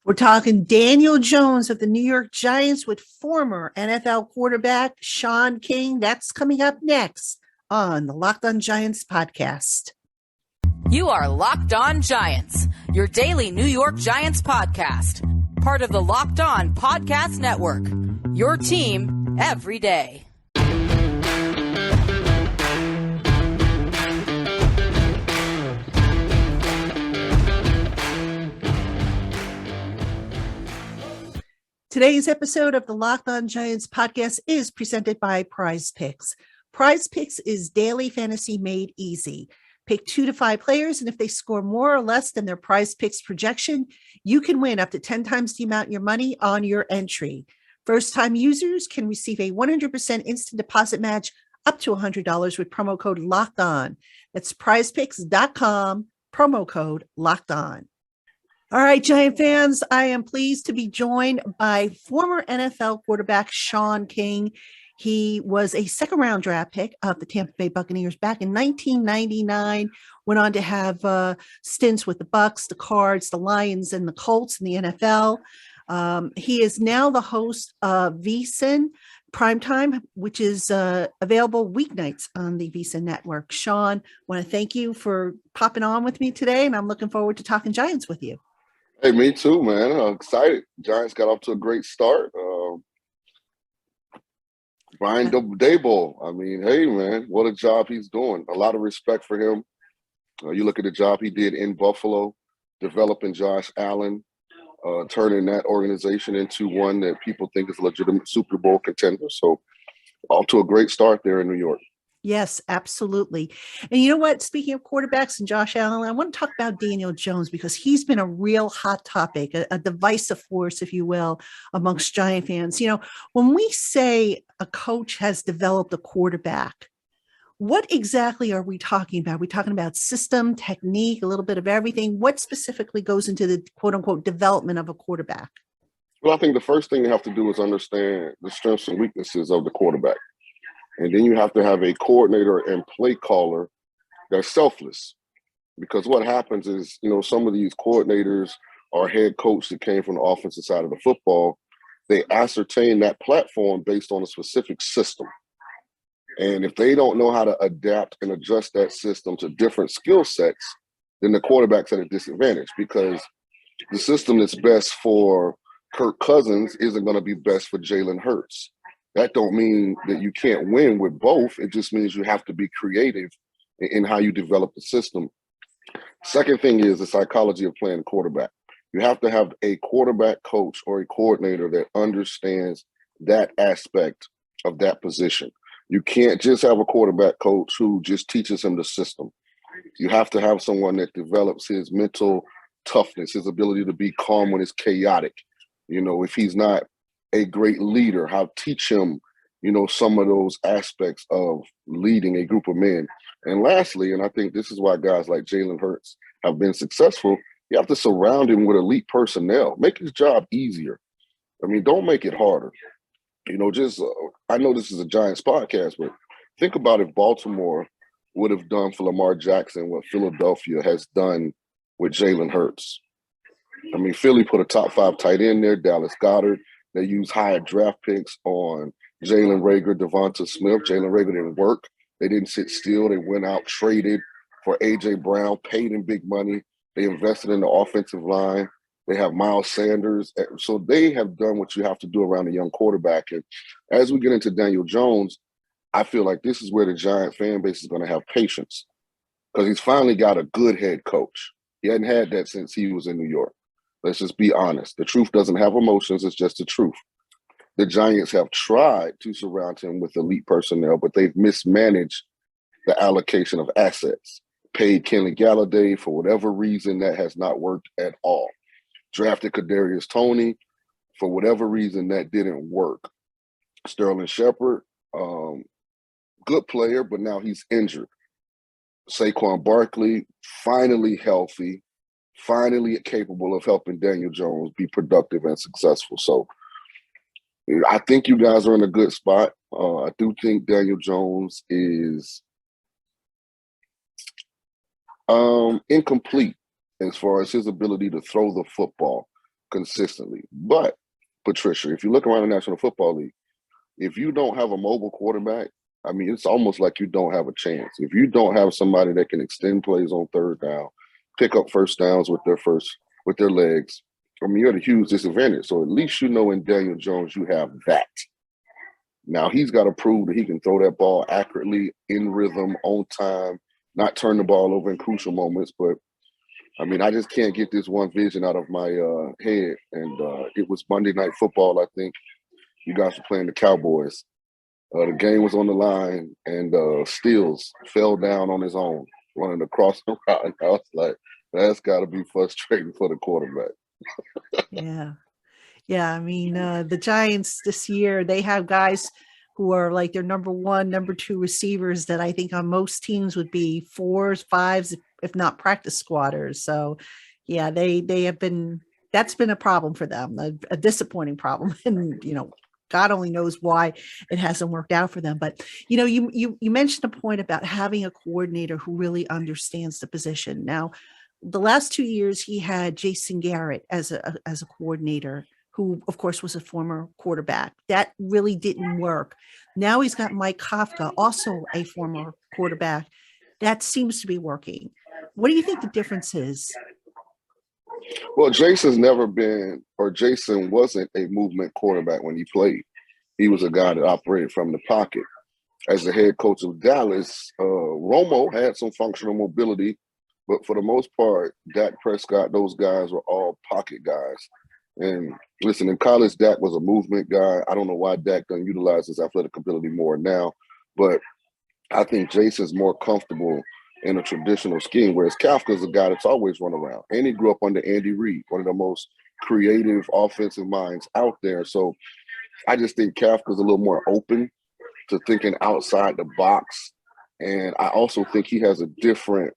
We're talking Daniel Jones of the New York Giants with former NFL quarterback Shaun King. That's coming up next on the LockedOn Giants podcast. You are Locked On Giants, your daily New York Giants podcast. Part of the Locked On Podcast Network, your team every day. Today's episode of the Locked On Giants podcast is presented by Prize Picks. Prize Picks is daily fantasy made easy. Pick 2 to 5 players, and if they score more or less than their Prize Picks projection, you can win up to 10 times the amount of your money on your entry. First-time users can receive a 100% instant deposit match up to $100 with promo code LOCKEDON. That's prizepicks.com, promo code LOCKEDON. All right, Giant fans, I am pleased to be joined by former NFL quarterback Shaun King. He was a second-round draft pick of the Tampa Bay Buccaneers back in 1999, went on to have stints with the Bucs, the Cards, the Lions, and the Colts in the NFL. He is now the host of VSiN PrimeTime, which is available weeknights on the VSiN network. Shaun, I want to thank you for popping on with me today, and I'm looking forward to talking Giants with you. Hey, me too, man. I'm excited. Giants got off to a great start. Brian Daboll, I mean, hey, man, what a job he's doing. A lot of respect for him. You look at the job he did in Buffalo, developing Josh Allen, turning that organization into one that people think is a legitimate Super Bowl contender. So off to a great start there in New York. Yes, absolutely. And you know what? Speaking of quarterbacks and Josh Allen, I want to talk about Daniel Jones because he's been a real hot topic, a divisive force, if you will, amongst Giant fans. You know, when we say a coach has developed a quarterback, what exactly are we talking about? Are we talking about system, technique, a little bit of everything? What specifically goes into the quote unquote development of a quarterback? Well, I think the first thing you have to do is understand the strengths and weaknesses of the quarterback. And then you have to have a coordinator and play caller that's selfless. Because what happens is, you know, some of these coordinators or head coach that came from the offensive side of the football, they ascertain that platform based on a specific system. And if they don't know how to adapt and adjust that system to different skill sets, then the quarterback's at a disadvantage because the system that's best for Kirk Cousins isn't going to be best for Jalen Hurts. That don't mean that you can't win with both. It just means you have to be creative in how you develop the system. Second thing is the psychology of playing quarterback. You have to have a quarterback coach or a coordinator that understands that aspect of that position. You can't just have a quarterback coach who just teaches him the system. You have to have someone that develops his mental toughness, his ability to be calm when it's chaotic. You know, if he's not a great leader, how teach him, you know, some of those aspects of leading a group of men. And lastly, and I think this is why guys like Jalen Hurts have been successful, you have to surround him with elite personnel. Make his job easier. I mean, don't make it harder. You know, just, I know this is a Giants podcast, but think about if Baltimore would have done for Lamar Jackson what Philadelphia has done with Jalen Hurts. I mean, Philly put a top 5 tight end there, Dallas Goedert. They used higher draft picks on Jalen Reagor, Devonta Smith. Jalen Reagor didn't work. They didn't sit still. They went out, traded for A.J. Brown, paid him big money. They invested in the offensive line. They have Miles Sanders. So they have done what you have to do around a young quarterback. And as we get into Daniel Jones, I feel like this is where the Giant fan base is going to have patience because he's finally got a good head coach. He hadn't had that since he was in New York. Let's just be honest. The truth doesn't have emotions. It's just the truth. The Giants have tried to surround him with elite personnel, but they've mismanaged the allocation of assets. Paid Kenny Galladay for whatever reason that has not worked at all. Drafted Kadarius Toney for whatever reason that didn't work. Sterling Shepard, good player, but now he's injured. Saquon Barkley, finally healthy, finally capable of helping Daniel Jones be productive and successful. So I think you guys are in a good spot. I do think Daniel Jones is incomplete as far as his ability to throw the football. consistently. But, Patricia, if you look around the National Football League, if you don't have a mobile quarterback, I mean, it's almost like you don't have a chance. If you don't have somebody that can extend plays on third down, pick up first downs with their legs, I mean, you're at a huge disadvantage. So at least you know in Daniel Jones you have that. Now he's got to prove that he can throw that ball accurately, in rhythm, on time, not turn the ball over in crucial moments. But I mean, I just can't get this one vision out of my head. And it was Monday Night Football, I think. You guys were playing the Cowboys. The game was on the line, and Steels fell down on his own, running across the route. And I was like, that's got to be frustrating for the quarterback. Yeah. Yeah. I mean, the Giants this year, they have guys who are like their number one, number two receivers that I think on most teams would be 4s, 5s, if not practice squatters. So yeah, they have been, that's been a problem for them, a disappointing problem. And, God only knows why it hasn't worked out for them. But, you mentioned a point about having a coordinator who really understands the position. Now, the last 2 years, he had Jason Garrett as a coordinator, who, of course, was a former quarterback. That really didn't work. Now he's got Mike Kafka, also a former quarterback. That seems to be working. What do you think the difference is? Well, Jason wasn't a movement quarterback when he played. He was a guy that operated from the pocket. As the head coach of Dallas, Romo had some functional mobility, but for the most part, Dak Prescott, those guys were all pocket guys. And listen, in college, Dak was a movement guy. I don't know why Dak doesn't utilize his athletic ability more now, but I think Jason's more comfortable in a traditional scheme, whereas Kafka's a guy that's always run around. And he grew up under Andy Reid, one of the most creative offensive minds out there. So I just think Kafka's a little more open to thinking outside the box. And I also think he has a different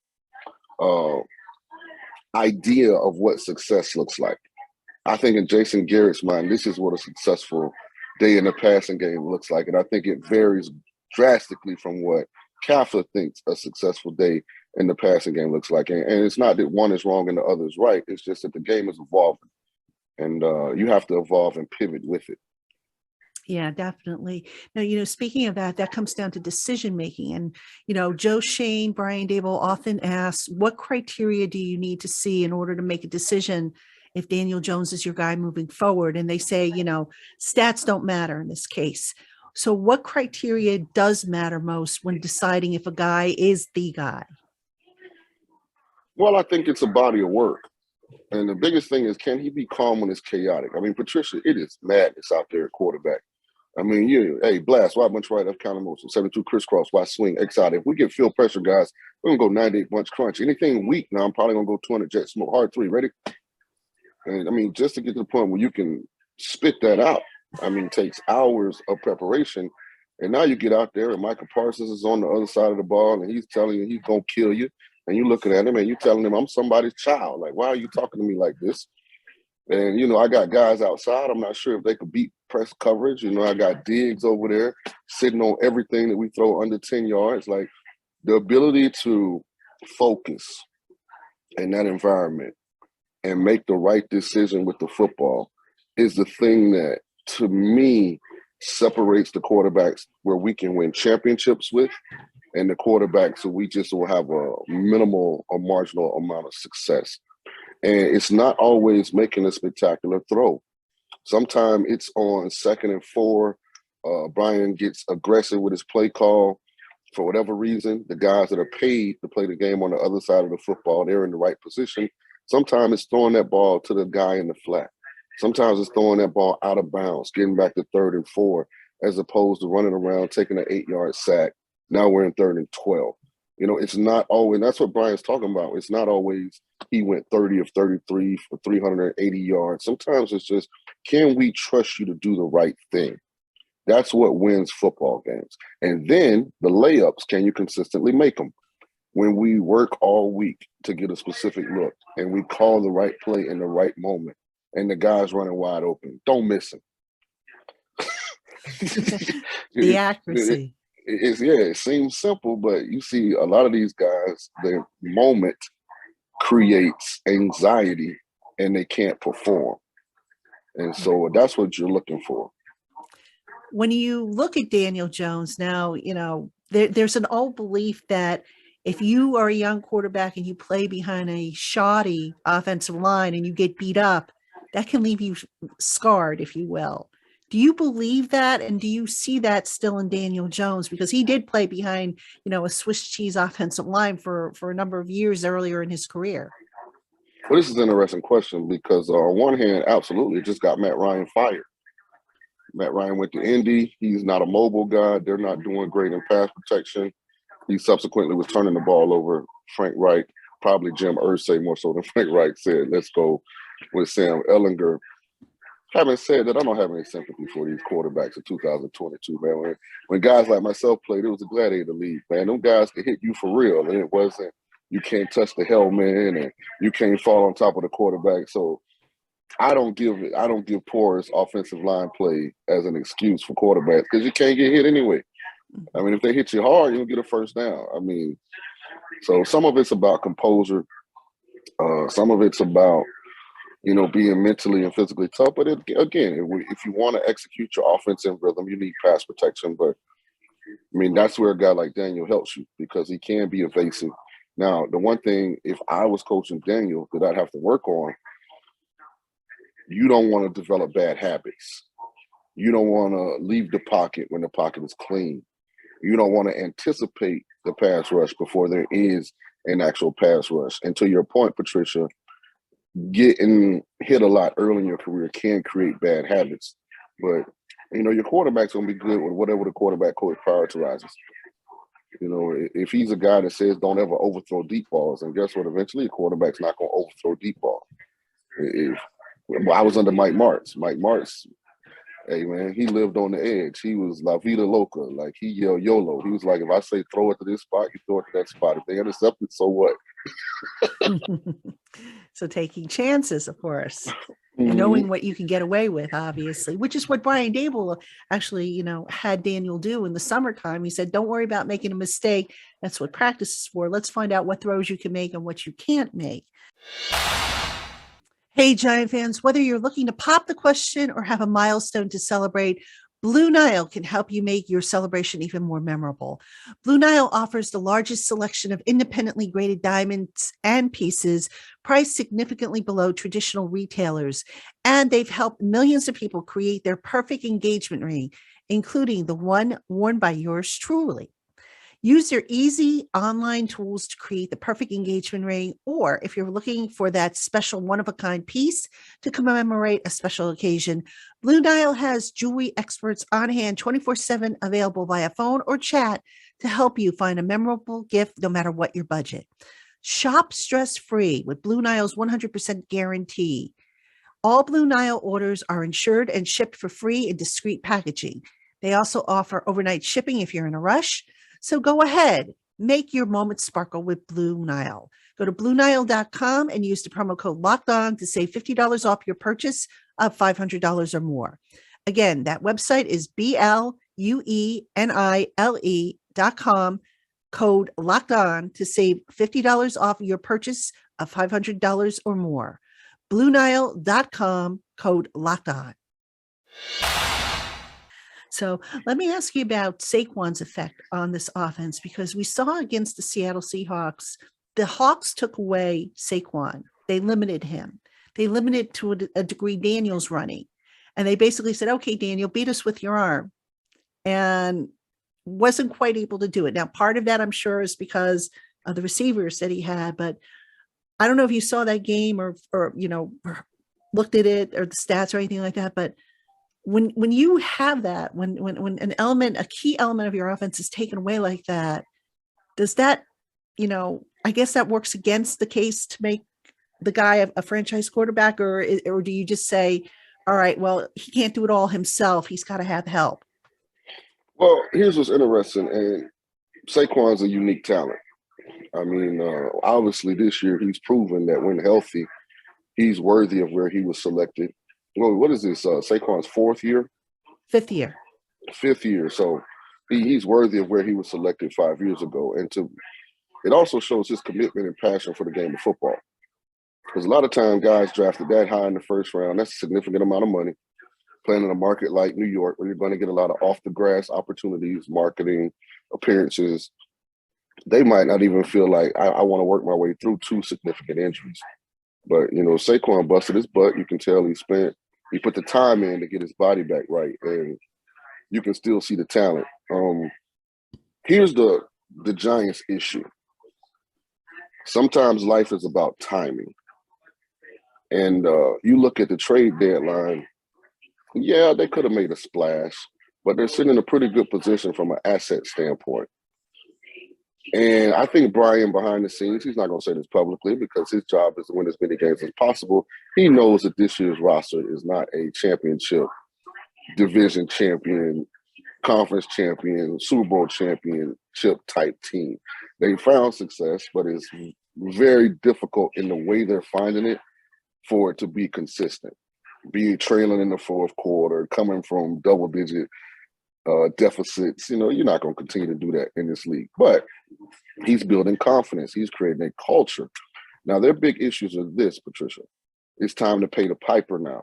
idea of what success looks like. I think in Jason Garrett's mind, this is what a successful day in the passing game looks like. And I think it varies drastically from what Kafka thinks a successful day in the passing game looks like. And it's not that one is wrong and the other is right. It's just that the game is evolving. And you have to evolve and pivot with it. Yeah, definitely. Now, speaking of that comes down to decision making. And, Joe Shane, Brian Dable often asks, what criteria do you need to see in order to make a decision if Daniel Jones is your guy moving forward? And they say, stats don't matter in this case. So what criteria does matter most when deciding if a guy is the guy? Well, I think it's a body of work. And the biggest thing is, can he be calm when it's chaotic? I mean, Patricia, it is madness out there at quarterback. I mean, blast, why bunch right up counter motion, 72 crisscross, why swing, X out. If we get field pressure, guys, we're going to go 98 bunch crunch. Anything weak, now I'm probably going to go 200 jet smoke, hard three, ready? And I mean, just to get to the point where you can spit that out, I mean, it takes hours of preparation. And now you get out there and Michael Parsons is on the other side of the ball and he's telling you he's going to kill you. And you're looking at him and you're telling him, I'm somebody's child. Like, why are you talking to me like this? And, I got guys outside. I'm not sure if they could beat press coverage. I got Diggs over there sitting on everything that we throw under 10 yards. Like, the ability to focus in that environment and make the right decision with the football is the thing that, to me, separates the quarterbacks where we can win championships with and the quarterbacks who we just will have a minimal or marginal amount of success. And it's not always making a spectacular throw. Sometimes it's on 2nd and 4. Brian gets aggressive with his play call. For whatever reason, the guys that are paid to play the game on the other side of the football, they're in the right position. Sometimes it's throwing that ball to the guy in the flat. Sometimes it's throwing that ball out of bounds, getting back to 3rd and 4, as opposed to running around, taking an 8-yard sack. Now we're in 3rd and 12. It's not always, that's what Brian's talking about. It's not always he went 30 of 33 for 380 yards. Sometimes it's just, can we trust you to do the right thing? That's what wins football games. And then the layups, can you consistently make them? When we work all week to get a specific look and we call the right play in the right moment and the guy's running wide open, don't miss him. The accuracy. It seems simple, but you see a lot of these guys, their moment creates anxiety and they can't perform. And so that's what you're looking for. When you look at Daniel Jones now, there's an old belief that if you are a young quarterback and you play behind a shoddy offensive line and you get beat up, that can leave you scarred, if you will. Do you believe that? And do you see that still in Daniel Jones? Because he did play behind, a Swiss cheese offensive line for a number of years earlier in his career. Well, this is an interesting question because on one hand, absolutely, it just got Matt Ryan fired. Matt Ryan went to Indy. He's not a mobile guy. They're not doing great in pass protection. He subsequently was turning the ball over. Frank Reich, probably Jim Irsay more so than Frank Reich, said, let's go with Sam Ehlinger. Having said that, I don't have any sympathy for these quarterbacks in 2022, man. When guys like myself played, it was a gladiator league, man. Them guys could hit you for real, and it wasn't, you can't touch the helmet and you can't fall on top of the quarterback. So I don't give porous offensive line play as an excuse for quarterbacks because you can't get hit anyway. I mean, if they hit you hard, you'll get a first down. I mean, so some of it's about composure. Some of it's about, being mentally and physically tough. But again, if you want to execute your offense in rhythm, you need pass protection. But, I mean, that's where a guy like Daniel helps you because he can be evasive. Now, the one thing, if I was coaching Daniel that I'd have to work on, you don't want to develop bad habits. You don't want to leave the pocket when the pocket is clean. You don't want to anticipate the pass rush before there is an actual pass rush. And to your point, Patricia, getting hit a lot early in your career can create bad habits. But, your quarterback's going to be good with whatever the quarterback coach prioritizes. If he's a guy that says don't ever overthrow deep balls, and guess what? Eventually, a quarterback's not going to overthrow deep ball. I was under Mike Martz. Mike Martz, hey, man, he lived on the edge. He was La Vida Loca. Like, he yelled YOLO. He was like, if I say throw it to this spot, you throw it to that spot. If they intercept it, so what? So taking chances, of course, and knowing what you can get away with, obviously, which is what Brian Dable actually, had Daniel do in the summertime. He said, don't worry about making a mistake. That's what practice is for. Let's find out what throws you can make and what you can't make. Hey, Giant fans, whether you're looking to pop the question or have a milestone to celebrate, Blue Nile can help you make your celebration even more memorable. Blue Nile offers the largest selection of independently graded diamonds and pieces priced significantly below traditional retailers, and they've helped millions of people create their perfect engagement ring, including the one worn by yours truly. Use their easy online tools to create the perfect engagement ring, or if you're looking for that special one-of-a-kind piece to commemorate a special occasion, Blue Nile has jewelry experts on hand 24/7 available via phone or chat to help you find a memorable gift no matter what your budget. Shop stress-free with Blue Nile's 100% guarantee. All Blue Nile orders are insured and shipped for free in discreet packaging. They also offer overnight shipping if you're in a rush. So go ahead, make your moment sparkle with Blue Nile. Go to BlueNile.com and use the promo code LOCKEDON to save $50 off your purchase of $500 or more. Again, that website is BlueNile.com, code LOCKEDON to save $50 off your purchase of $500 or more. BlueNile.com, code LOCKEDON. So let me ask you about Saquon's effect on this offense, because we saw against the Seattle Seahawks, the Hawks took away Saquon. They limited him. They limited to a degree Daniel's running. And they basically said, okay, Daniel, beat us with your arm. And wasn't quite able to do it. Now, part of that, I'm sure, is because of the receivers that he had. But I don't know if you saw that game or looked at it or the stats or anything like that. But when you have that, when an element, a key element of your offense is taken away like that, does that, I guess that works against the case to make the guy a franchise quarterback, or do you just say, all right, well, he can't do it all himself. He's got to have help. Well, here's what's interesting. And Saquon's a unique talent. I mean, obviously this year he's proven that when healthy, he's worthy of where he was selected. Well, what is this? Saquon's fourth year? Fifth year. Fifth year. So he's worthy of where he was selected 5 years ago. And it also shows his commitment and passion for the game of football. Because a lot of times guys drafted that high in the first round, that's a significant amount of money. Playing in a market like New York, where you're going to get a lot of off-the-grass opportunities, marketing, appearances, they might not even feel like I want to work my way through 2 significant injuries. But, Saquon busted his butt. You can tell he put the time in to get his body back right, and you can still see the talent. Here's the Giants' issue. Sometimes life is about timing. And you look at the trade deadline, yeah, they could have made a splash, but they're sitting in a pretty good position from an asset standpoint. And I think Brian, behind the scenes, he's not going to say this publicly because his job is to win as many games as possible. He knows that this year's roster is not a championship, division champion, conference champion, Super Bowl championship type team. They found success, but it's very difficult in the way they're finding it for it to be consistent. Being trailing in the fourth quarter, coming from double-digit deficits, you're not going to continue to do that in this league. But he's building confidence. He's creating a culture. Now, their big issues are this, Patricia. It's time to pay the piper now.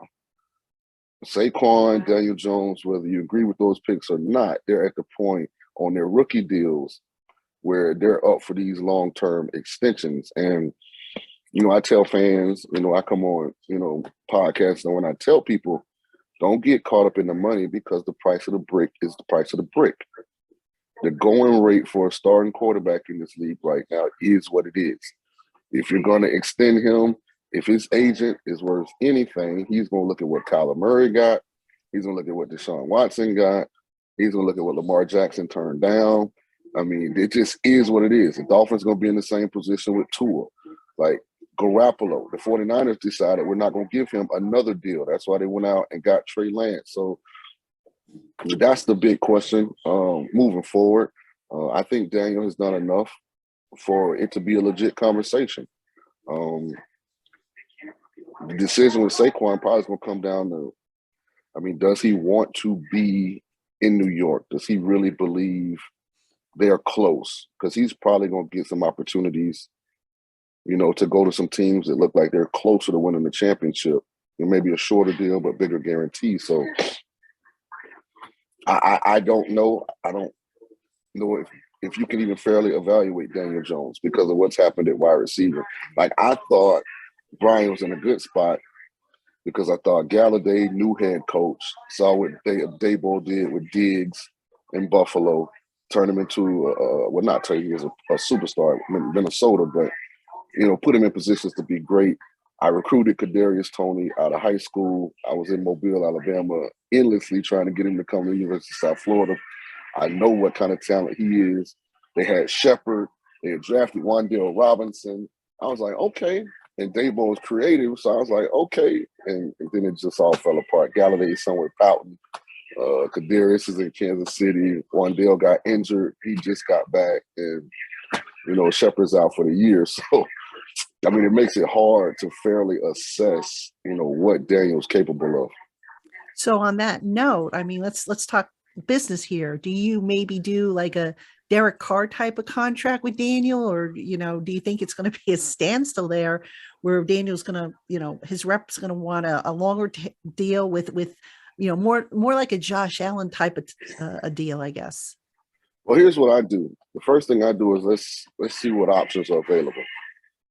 Saquon, Daniel Jones, whether you agree with those picks or not, they're at the point on their rookie deals where they're up for these long-term extensions. And, I tell fans, I come on, podcasts, and when I tell people, don't get caught up in the money because the price of the brick is the price of the brick. The going rate for a starting quarterback in this league right now is what it is. If you're going to extend him, if his agent is worth anything, he's going to look at what Kyler Murray got. He's going to look at what Deshaun Watson got. He's going to look at what Lamar Jackson turned down. I mean, it just is what it is. The Dolphins are going to be in the same position with Tua. Like Garoppolo, the 49ers decided we're not going to give him another deal. That's why they went out and got Trey Lance. So that's the big question moving forward. I think Daniel has done enough for it to be a legit conversation. The decision with Saquon probably is going to come down to, does he want to be in New York? Does he really believe they're close? Because he's probably going to get some opportunities, to go to some teams that look like they're closer to winning the championship. It may be a shorter deal, but bigger guarantee. So I don't know. I don't know if you can even fairly evaluate Daniel Jones because of what's happened at wide receiver. Like, I thought Brian was in a good spot because I thought Galladay, new head coach, saw what Daboll did with Diggs in Buffalo, turn him into not turn him as a superstar in Minnesota, but put him in positions to be great. I recruited Kadarius Toney out of high school. I was in Mobile, Alabama, endlessly trying to get him to come to the University of South Florida. I know what kind of talent he is. They had Shepard. They had drafted Wan'Dale Robinson. I was like, okay. And Daboll was creative, so I was like, okay. And then it just all fell apart. Galladay is somewhere pouting. Kadarius is in Kansas City. Wan'Dale got injured. He just got back. And, Shepard's out for the year. So, it makes it hard to fairly assess, what Daniel's capable of. So on that note, let's talk business here. Do you maybe do like a Derek Carr type of contract with Daniel, or do you think it's going to be a standstill there, where Daniel's going to, his rep's going to want a longer deal with more like a Josh Allen type of a deal, I guess? Well, here's what I do. The first thing I do is let's see what options are available.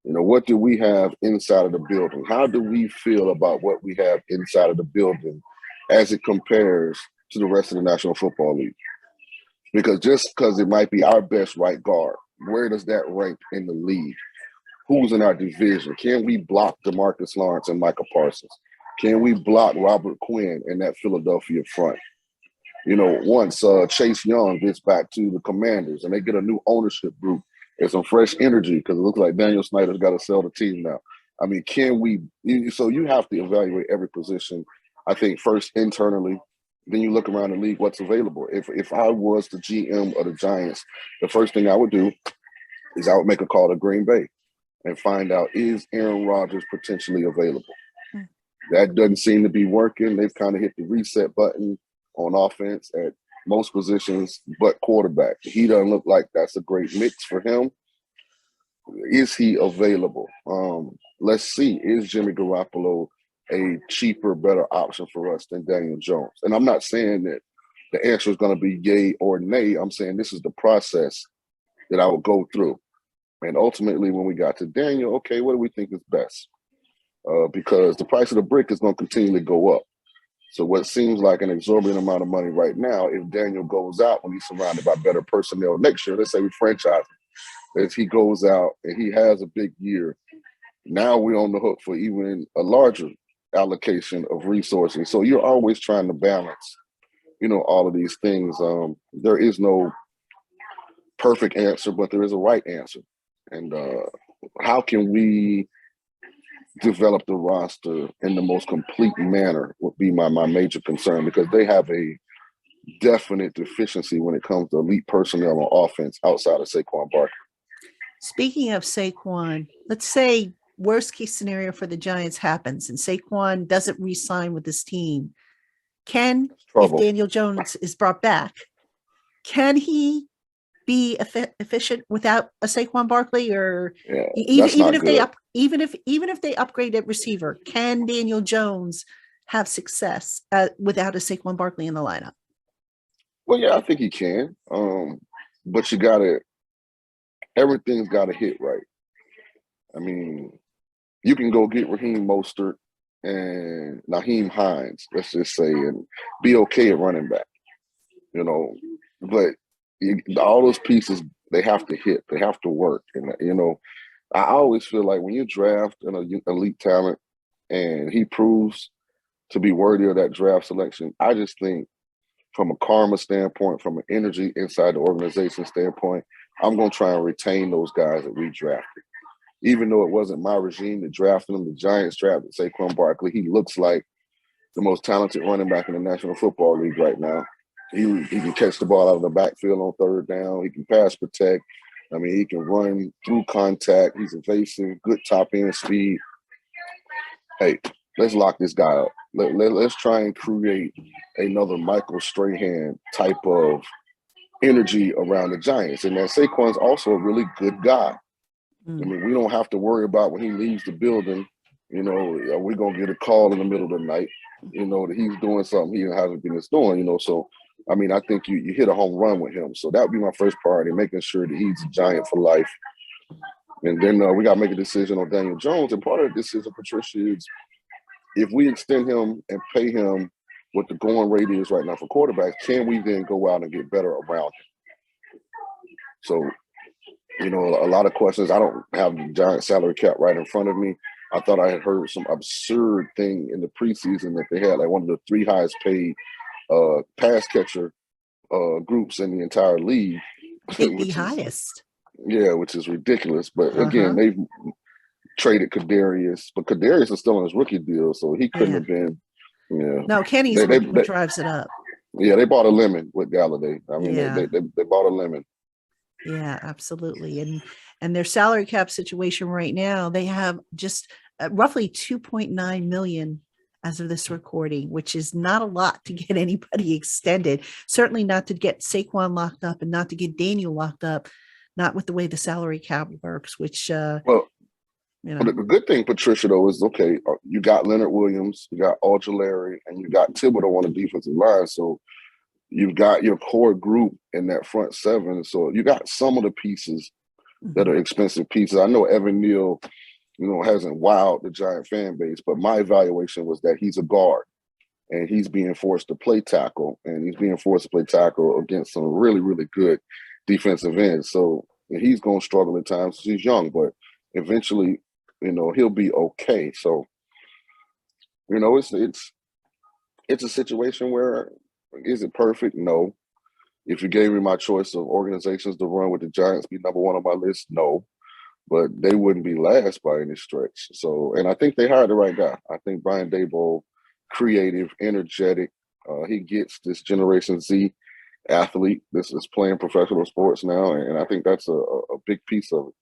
What do we have inside of the building? How do we feel about what we have inside of the building as it compares to the rest of the National Football League? Because just because it might be our best right guard, where does that rank in the league? Who's in our division? Can we block DeMarcus Lawrence and Micah Parsons? Can we block Robert Quinn in that Philadelphia front? Once Chase Young gets back to the Commanders and they get a new ownership group and some fresh energy, because it looks like Daniel Snyder's got to sell the team now. Can we – so you have to evaluate every position, I think, first internally. Then you look around the league, what's available. If I was the GM of the Giants, the first thing I would do is I would make a call to Green Bay and find out, is Aaron Rodgers potentially available? That doesn't seem to be working. They've kind of hit the reset button on offense at most positions but quarterback. He doesn't look like that's a great mix for him. is he available? Let's see. Is Jimmy Garoppolo a cheaper, better option for us than Daniel Jones? And I'm not saying that the answer is going to be yay or nay. I'm saying this is the process that I would go through. And ultimately, when we got to Daniel, okay, what do we think is best? Because the price of the brick is going to continually go up. So what seems like an exorbitant amount of money right now, if Daniel goes out when he's surrounded by better personnel next year, let's say we franchise him, as he goes out and he has a big year, now we're on the hook for even a larger allocation of resources. So you're always trying to balance, all of these things. There is no perfect answer, but there is a right answer. And how can we develop the roster in the most complete manner would be my major concern, because they have a definite deficiency when it comes to elite personnel on offense outside of Saquon Barkley. Speaking of Saquon, let's say worst case scenario for the Giants happens and Saquon doesn't re-sign with this team. If Daniel Jones is brought back, can he be efficient without a Saquon Barkley? Or even if they upgrade at receiver, can Daniel Jones have success without a Saquon Barkley in the lineup? Well, yeah, I think he can. But everything's got to hit right. I mean, you can go get Raheem Mostert and Naheem Hines, let's just say, and be okay at running back, but all those pieces, they have to hit, they have to work. And, I always feel like when you draft an elite talent and he proves to be worthy of that draft selection, I just think from a karma standpoint, from an energy inside the organization standpoint, I'm going to try and retain those guys that we drafted. Even though it wasn't my regime that drafted him, the Giants drafted Saquon Barkley. He looks like the most talented running back in the National Football League right now. He can catch the ball out of the backfield on third down. He can pass protect. I mean, he can run through contact. He's evasive, good top end speed. Hey, let's lock this guy up. Let's try and create another Michael Strahan type of energy around the Giants. And that Saquon's also a really good guy. I mean, we don't have to worry about when he leaves the building, are we going to get a call in the middle of the night, that he's doing something he hasn't been doing, So, I mean, I think you hit a home run with him. So that would be my first priority, making sure that he's a Giant for life. And then we got to make a decision on Daniel Jones. And part of the decision, Patricia, is if we extend him and pay him what the going rate is right now for quarterbacks, can we then go out and get better around him? So, a lot of questions. I don't have the Giant salary cap right in front of me. I thought I had heard some absurd thing in the preseason that they had like one of the 3 highest paid pass catcher groups in the entire league. The highest. Yeah, which is ridiculous. But again, they've traded Kadarius, but Kadarius is still on his rookie deal, so he couldn't have been. Yeah. No, Kenny's what drives it up. Yeah, they bought a lemon with Galladay. I mean, they bought a lemon. Yeah, absolutely. And their salary cap situation right now, they have just roughly 2.9 million as of this recording, which is not a lot to get anybody extended. Certainly not to get Saquon locked up and not to get Daniel locked up, not with the way the salary cap works, which, the good thing, Patricia, though, is, okay, you got Leonard Williams, you got Ojulari, and you got Thibodeau on the defensive line. So you've got your core group in that front 7. So you got some of the pieces that are expensive pieces. I know Evan Neal, hasn't wowed the Giant fan base, but my evaluation was that he's a guard and he's being forced to play tackle, and he's being forced to play tackle against some really, really good defensive ends. So he's going to struggle at times. He's young, but eventually, he'll be okay. So, it's a situation where, is it perfect? No. If you gave me my choice of organizations to run, with the Giants be number 1 on my list? No. But they wouldn't be last by any stretch. So, and I think they hired the right guy. I think Brian Daboll, creative, energetic. He gets this Generation Z athlete. This is playing professional sports now, and I think that's a big piece of it.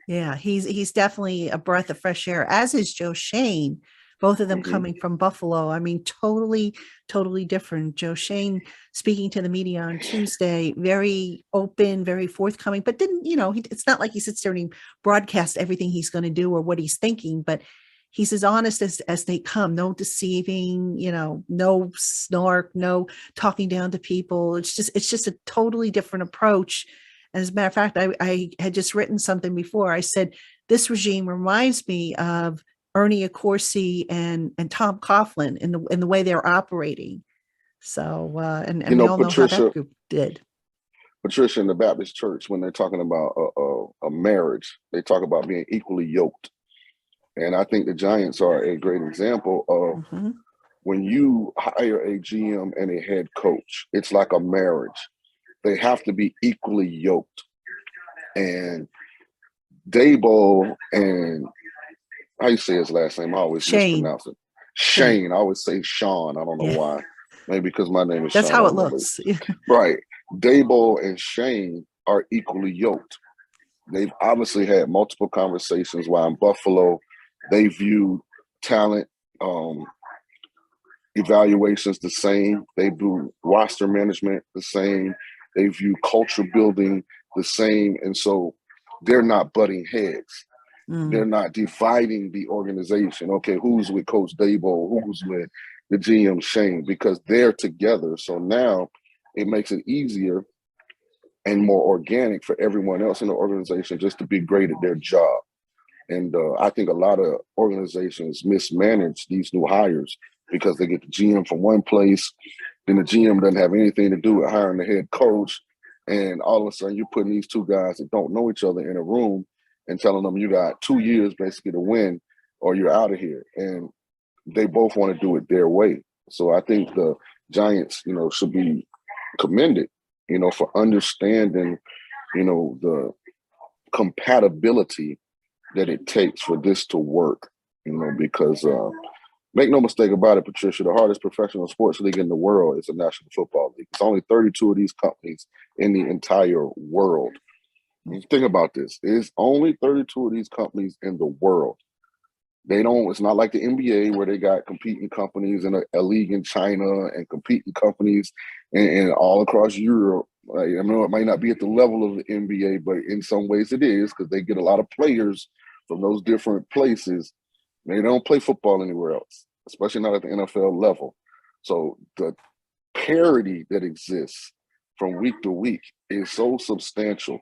Yeah, he's definitely a breath of fresh air, as is Joe Shane. both of them coming from Buffalo. I mean, totally, totally different. Joe Shane speaking to the media on Tuesday, very open, very forthcoming, but didn't, it's not like he sits there and he broadcasts everything he's going to do or what he's thinking, but he's as honest as they come. No deceiving, no snark, no talking down to people. It's just a totally different approach. As a matter of fact, I had just written something before. I said, this regime reminds me of Ernie Accorsi and Tom Coughlin in the way they're operating. So, and we all know how that group did. Patricia, in the Baptist church, when they're talking about a marriage, they talk about being equally yoked. And I think the Giants are a great example of when you hire a GM and a head coach, it's like a marriage. They have to be equally yoked. And Dabo and how you say his last name? I always mispronounce it. Shane. I always say Shaun. I don't know why. Maybe because my name is Shaun. That's how it looks. Right. Dabo and Shane are equally yoked. They've obviously had multiple conversations while in Buffalo. They view talent evaluations the same. They view roster management the same. They view culture building the same. And so they're not butting heads. They're not dividing the organization. Okay, who's with Coach Dabo? Who's with the GM Shane? Because they're together. So now it makes it easier and more organic for everyone else in the organization just to be great at their job. And I think a lot of organizations mismanage these new hires because they get the GM from one place, then the GM doesn't have anything to do with hiring the head coach. And all of a sudden you're putting these two guys that don't know each other in a room and telling them you got 2 years basically to win or you're out of here. And they both want to do it their way. So I think the Giants, should be commended, for understanding, the compatibility that it takes for this to work, because make no mistake about it, Patricia, the hardest professional sports league in the world is the National Football League. It's only 32 of these companies in the entire world. Think about this. It's only 32 of these companies in the world. It's not like the NBA where they got competing companies in a league in China and competing companies and all across Europe. I know it might not be at the level of the NBA, but in some ways it is because they get a lot of players from those different places. They don't play football anywhere else, especially not at the NFL level. So the parity that exists from week to week is so substantial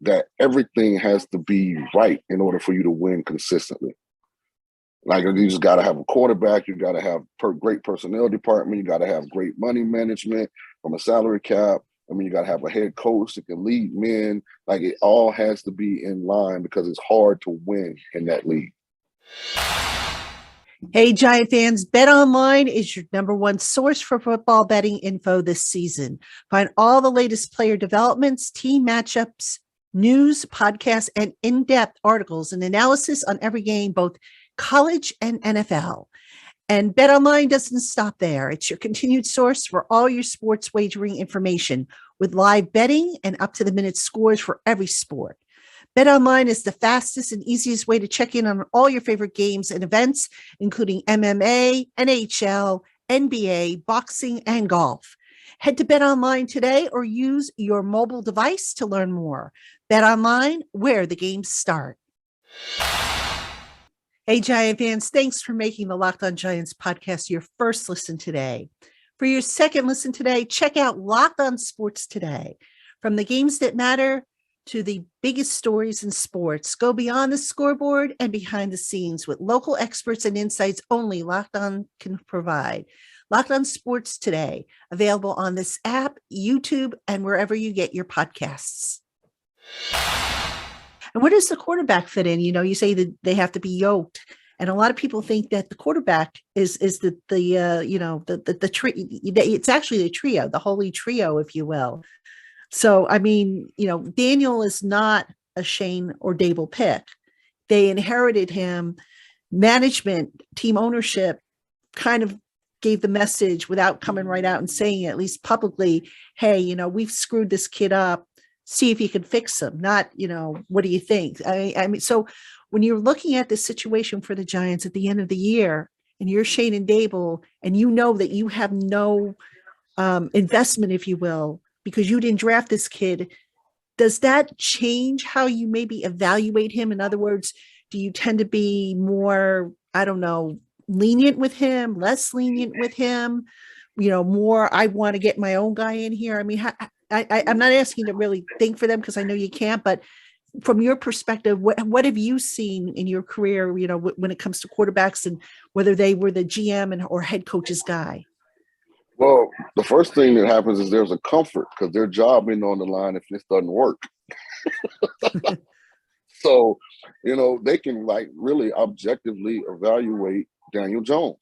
that everything has to be right in order for you to win consistently. Like you just got to have a quarterback, you got to have great personnel department, you got to have great money management from a salary cap. You got to have a head coach that can lead men. Like it all has to be in line because it's hard to win in that league. Hey, Giant fans, BetOnline is your number one source for football betting info this season. Find all the latest player developments, team matchups, news, podcasts, and in-depth articles and analysis on every game, both college and NFL. And BetOnline doesn't stop there. It's your continued source for all your sports wagering information with live betting and up-to-the-minute scores for every sport. BetOnline is the fastest and easiest way to check in on all your favorite games and events, including MMA, NHL, NBA, boxing, and golf. Head to BetOnline today or use your mobile device to learn more. BetOnline, where the games start. Hey, Giant fans, thanks for making the LockedOn Giants podcast your first listen today. For your second listen today, check out Locked On Sports Today. From the games that matter to the biggest stories in sports, go beyond the scoreboard and behind the scenes with local experts and insights only Locked On can provide. Locked On Sports Today, available on this app, YouTube, and wherever you get your podcasts. And where does the quarterback fit in? You say that they have to be yoked, and a lot of people think that the quarterback is the tree. It's actually the trio, the holy trio, if you will. So, Daniel is not a Shane or Dable pick. They inherited him. Management, team ownership, kind of gave the message without coming right out and saying it, at least publicly. Hey, we've screwed this kid up. See if you can fix him. Not, what do you think? So when you're looking at this situation for the Giants at the end of the year, and you're Shane and Dable, and you know that you have no investment, if you will, because you didn't draft this kid, does that change how you maybe evaluate him? In other words, do you tend to be more, I don't know, lenient with him, less lenient with him, more, I want to get my own guy in here? I mean, I'm not asking you to really think for them because I know you can't, but from your perspective, what have you seen in your career, when it comes to quarterbacks and whether they were the GM or head coach's guy? Well, the first thing that happens is there's a comfort because their job isn't on the line if this doesn't work. So, they can really objectively evaluate Daniel Jones.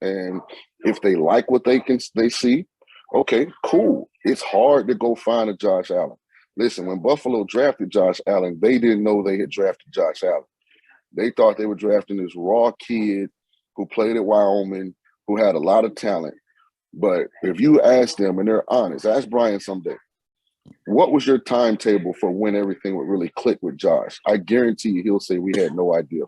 And if they like what they see, okay, cool. It's hard to go find a Josh Allen. Listen, when Buffalo drafted Josh Allen, they didn't know they had drafted Josh Allen. They thought they were drafting this raw kid who played at Wyoming, who had a lot of talent. But if you ask them, and they're honest, ask Brian someday, what was your timetable for when everything would really click with Josh? I guarantee you he'll say we had no idea.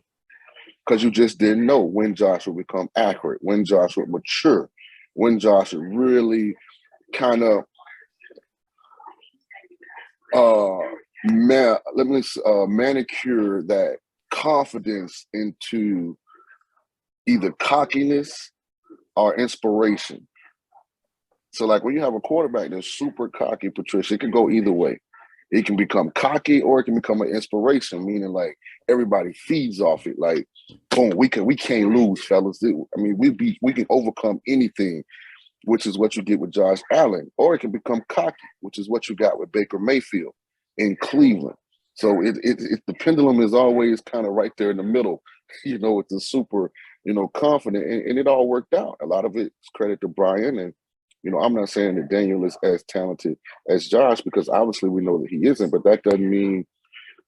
Because you just didn't know when Josh would become accurate, when Josh would mature, when Josh would really kind of manicure that confidence into either cockiness or inspiration. So when you have a quarterback that's super cocky, Patricia, it can go either way. It can become cocky or it can become an inspiration, meaning everybody feeds off it. Boom, we can't lose, fellas. I mean, we can overcome anything, which is what you get with Josh Allen. Or it can become cocky, which is what you got with Baker Mayfield in Cleveland. So the pendulum is always kind of right there in the middle, with the super, confident, and it all worked out. A lot of it's credit to Brian, and I'm not saying that Daniel is as talented as Josh because obviously we know that he isn't, but that doesn't mean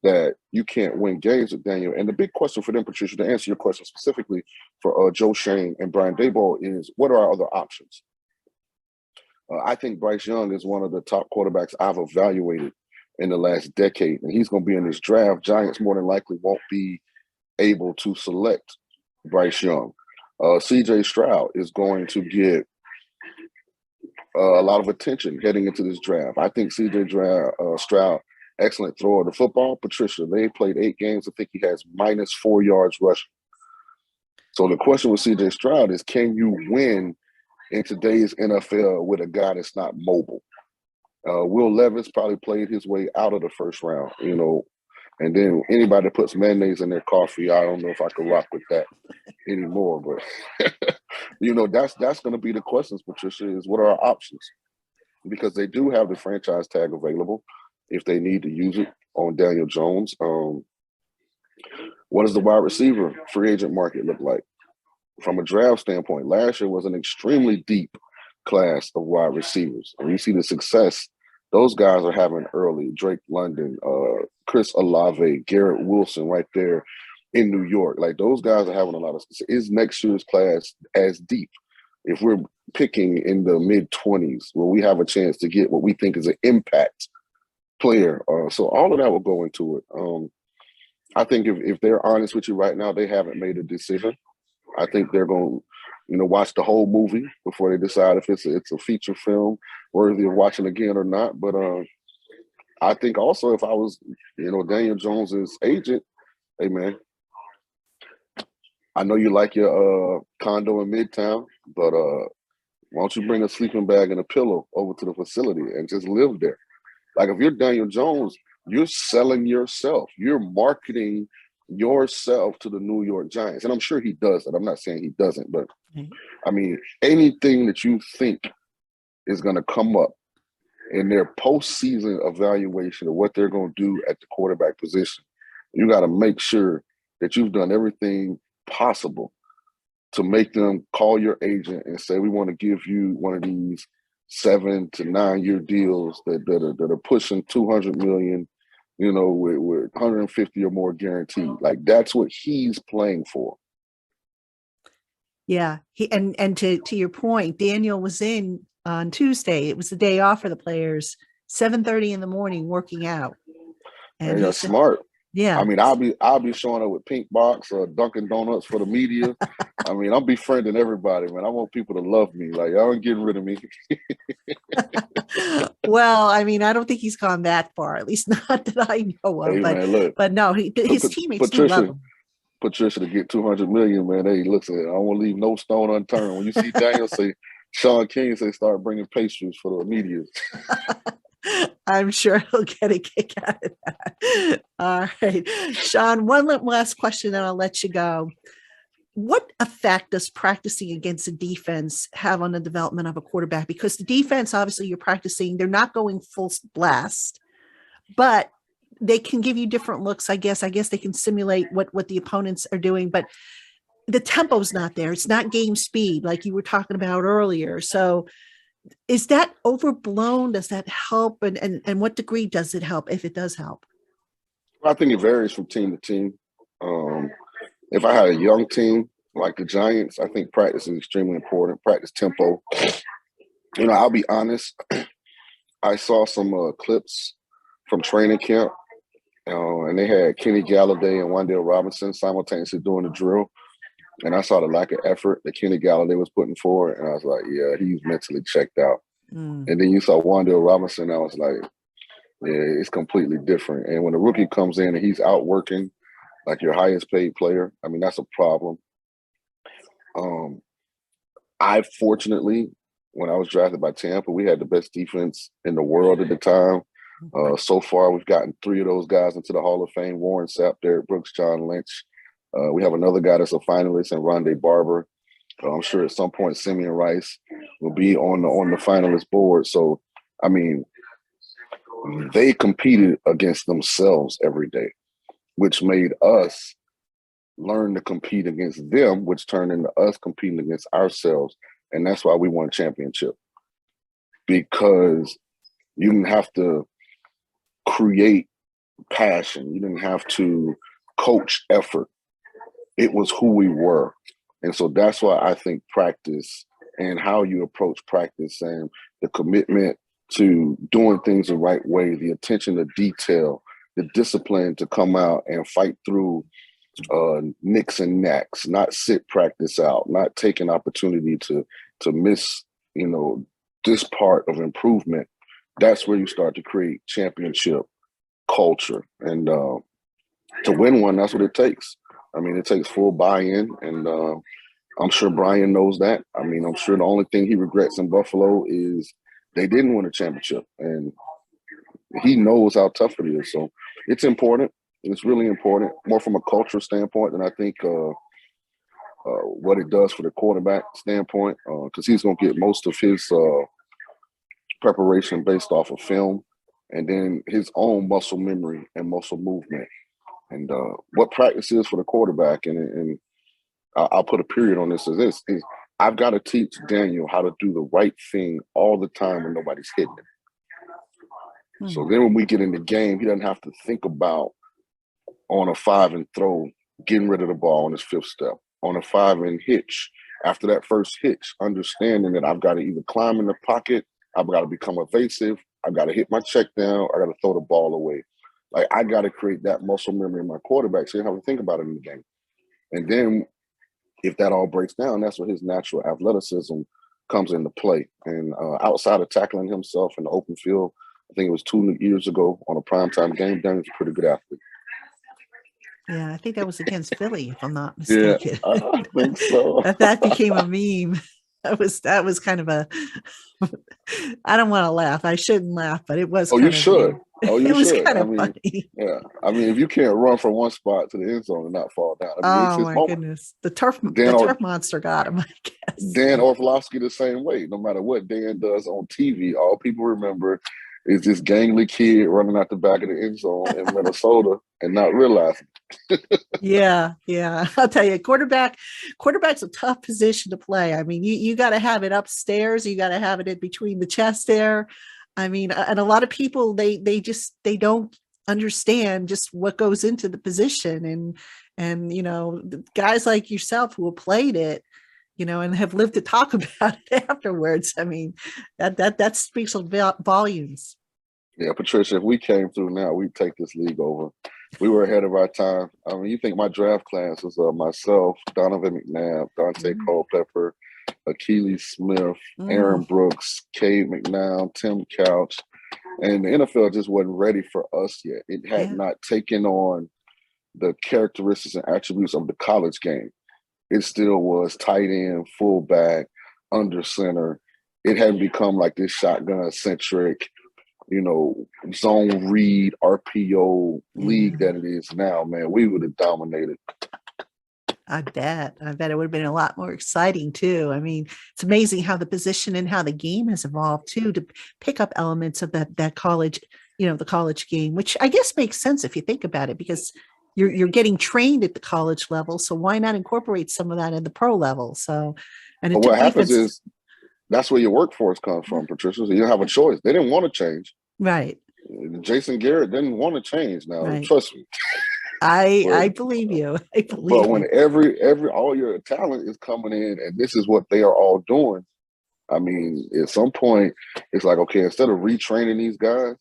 that you can't win games with Daniel. And the big question for them, Patricia, to answer your question specifically for Joe Shane and Brian Daboll is, what are our other options? I think Bryce Young is one of the top quarterbacks I've evaluated in the last decade, and he's going to be in this draft. Giants more than likely won't be able to select Bryce Young. C.J. Stroud is going to get a lot of attention heading into this draft. I think C.J. Stroud, excellent thrower of the football. Patricia, they played 8 games. I think he has -4 yards rushing. So the question with C.J. Stroud is, can you win in today's NFL with a guy that's not mobile? Will Levis probably played his way out of the first round, and then anybody that puts mayonnaise in their coffee, I don't know if I could rock with that anymore. But, that's going to be the questions, Patricia, is what are our options? Because they do have the franchise tag available if they need to use it on Daniel Jones. What does the wide receiver free agent market look like? From a draft standpoint, last year was an extremely deep class of wide receivers. And you see the success those guys are having early. Drake London, Chris Olave, Garrett Wilson right there in New York. Those guys are having a lot of success. Is next year's class as deep? If we're picking in the mid-20s where we have a chance to get what we think is an impact player. So all of that will go into it. I think if they're honest with you right now, they haven't made a decision. I think they're going to, watch the whole movie before they decide if it's a feature film worthy of watching again or not. But I think also if I was, Daniel Jones's agent, hey, man, I know you like your condo in Midtown, but why don't you bring a sleeping bag and a pillow over to the facility and just live there? If you're Daniel Jones, you're selling yourself. You're marketing yourself to the New York Giants. And I'm sure he does that. I'm not saying he doesn't, but I mean, anything that you think is going to come up in their postseason evaluation of what they're going to do at the quarterback position, you got to make sure that you've done everything possible to make them call your agent and say, we want to give you one of these 7 to 9 year deals that are pushing $200 million, with 150 or more guaranteed. That's what he's playing for. Yeah. And to your point, Daniel was in on Tuesday. It was the day off for the players, 7:30 in the morning, working out. And he's smart. Yeah. I mean, I'll be showing up with pink box or Dunkin' Donuts for the media. I mean, I'm befriending everybody, man. I want people to love me. Like, y'all ain't getting rid of me. Well, I mean, I don't think he's gone that far, at least not that I know of. Hey, man, look, But no, his teammates do love him. Patricia to get 200 million, man. Hey, looks at it. I don't want to leave no stone unturned. When you see Daniel say, Shaun King say, start bringing pastries for the media. I'm sure he'll get a kick out of that. All right. Shaun, one last question, and I'll let you go. What effect does practicing against the defense have on the development of a quarterback? Because the defense, obviously, you're practicing, they're not going full blast, but they can give you different looks, I guess. I guess they can simulate what the opponents are doing, but the tempo's not there. It's not game speed like you were talking about earlier. So is that overblown? Does that help? And what degree does it help, if it does help? I think it varies from team to team. If I had a young team like the Giants, I think practice is extremely important. Practice tempo. You know, I'll be honest. I saw some clips from training camp, and they had Kenny Galladay and Wan'Dale Robinson simultaneously doing the drill. And I saw the lack of effort that Kenny Galladay was putting forward, and I was like, yeah, he's mentally checked out. And then you saw Wan'Dale Robinson, I was like, yeah, it's completely different. And when a rookie comes in and he's outworking like your highest paid player, I mean, that's a problem. I fortunately, when I was drafted by Tampa, we had the best defense in the world at the time. So far, we've gotten 3 of those guys into the Hall of Fame: Warren Sapp, Derrick Brooks, John Lynch. We have another guy that's a finalist, and Rondé Barber. I'm sure at some point Simeon Rice will be on the finalist board. So, I mean, they competed against themselves every day, which made us learn to compete against them, which turned into us competing against ourselves. And that's why we won a championship, because you didn't have to create passion. You didn't have to coach effort. It was who we were. And so that's why I think practice and how you approach practice and the commitment to doing things the right way, the attention to detail, the discipline to come out and fight through nicks and knacks, not sit practice out, not take an opportunity to miss, this part of improvement. That's where you start to create championship culture. And to win one, that's what it takes. I mean, it takes full buy-in, and I'm sure Brian knows that. I mean, I'm sure the only thing he regrets in Buffalo is they didn't win a championship, and he knows how tough it is. So it's important. It's really important, more from a cultural standpoint than I think what it does for the quarterback standpoint, because he's going to get most of his preparation based off of film and then his own muscle memory and muscle movement. And what practice is for the quarterback, and I'll put a period on this, is I've got to teach Daniel how to do the right thing all the time when nobody's hitting him. So then when we get in the game, he doesn't have to think about on a 5 and throw, getting rid of the ball on his 5th step, on a 5 and hitch. After that first hitch, understanding that I've got to either climb in the pocket, I've got to become evasive, I've got to hit my check down, I got to throw the ball away. Like, I got to create that muscle memory in my quarterback so you don't have to think about it in the game. And then if that all breaks down, that's where his natural athleticism comes into play. And outside of tackling himself in the open field, I think it was 2 years ago on a primetime game, Daniel's a pretty good athlete. Yeah, I think that was against Philly, if I'm not mistaken. Yeah, I think so. that became a meme. That was kind of a. I don't want to laugh. I shouldn't laugh, but it was. Oh, you should. Oh, you it was should. kind of funny. Yeah, I mean, if you can't run from one spot to the end zone and not fall down, I mean, it's his moment. Goodness, the turf monster got him, I guess. Dan Orlovsky the same way. No matter what Dan does on TV, all people remember is this gangly kid running out the back of the end zone in Minnesota and not realizing. Yeah. I'll tell you, quarterback's a tough position to play. I mean, you got to have it upstairs. You got to have it in between the chest there. I mean, and a lot of people, they don't understand just what goes into the position. And guys like yourself who have played it, and have lived to talk about it afterwards. I mean, that speaks of volumes. Yeah, Patricia, if we came through now, we'd take this league over. We were ahead of our time. I mean, you think my draft class was myself, Donovan McNabb, Dante Culpepper, Achilles Smith, Aaron Brooks, Cade McNown, Tim Couch, and the NFL just wasn't ready for us yet. It had not taken on the characteristics and attributes of the college game. It still was tight end, fullback, under center. It hadn't become like this shotgun-centric, zone read, RPO league that it is now, man. We would have dominated. I bet it would have been a lot more exciting too. I mean, it's amazing how the position and how the game has evolved too, to pick up elements of that college, the college game, which I guess makes sense if you think about it, because you're getting trained at the college level. So why not incorporate some of that in the pro level? So, and what happens is that's where your workforce comes from, Patricia. So you don't have a choice. They didn't want to change. Right. Jason Garrett didn't want to change now. Right. Trust me. I believe you. But when every all your talent is coming in and this is what they are all doing, I mean, at some point it's like, okay, instead of retraining these guys,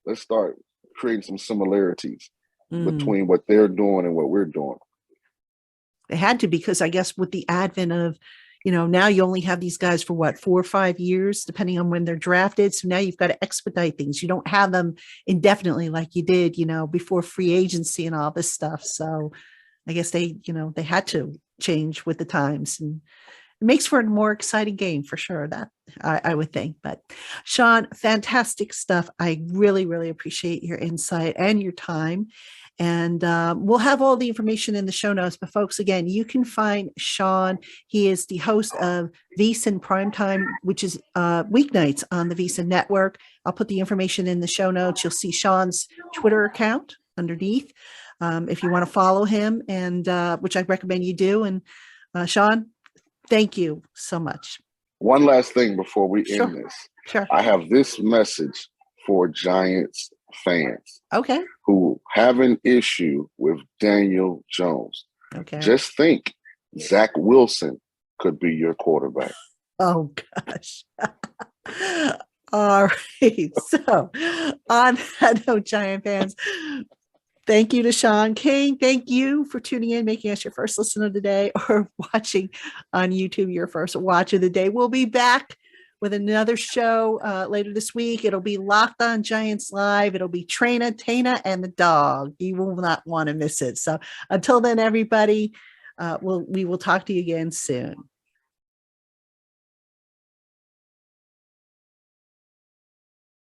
let's start creating some similarities between what they're doing and what we're doing. They had to, because I guess with the advent of, now you only have these guys for 4 or 5 years, depending on when they're drafted. So now you've got to expedite things. You don't have them indefinitely like you did, before free agency and all this stuff. So I guess they had to change with the times, and it makes for a more exciting game for sure. That I would think. But Shaun, fantastic stuff. I really, really appreciate your insight and your time. And we'll have all the information in the show notes. But folks, again, you can find Shaun. He is the host of VSiN PrimeTime, which is weeknights on the VSiN network. I'll put the information in the show notes. You'll see Shaun's Twitter account underneath if you want to follow him, and which I recommend you do. And Shaun, thank you so much. One last thing before we end this. Sure. I have this message for Giants fans who have an issue with Daniel Jones. Just think, Zach Wilson could be your quarterback. Oh gosh. All right. So on that note, Giant fans, thank you to Shaun King. Thank you for tuning in, making us your first listen of the day, or watching on YouTube your first watch of the day. We'll be back with another show later this week. It'll be Locked On Giants Live. It'll be Trina, Tana, and the dog. You will not want to miss it. So until then, everybody, we will talk to you again soon.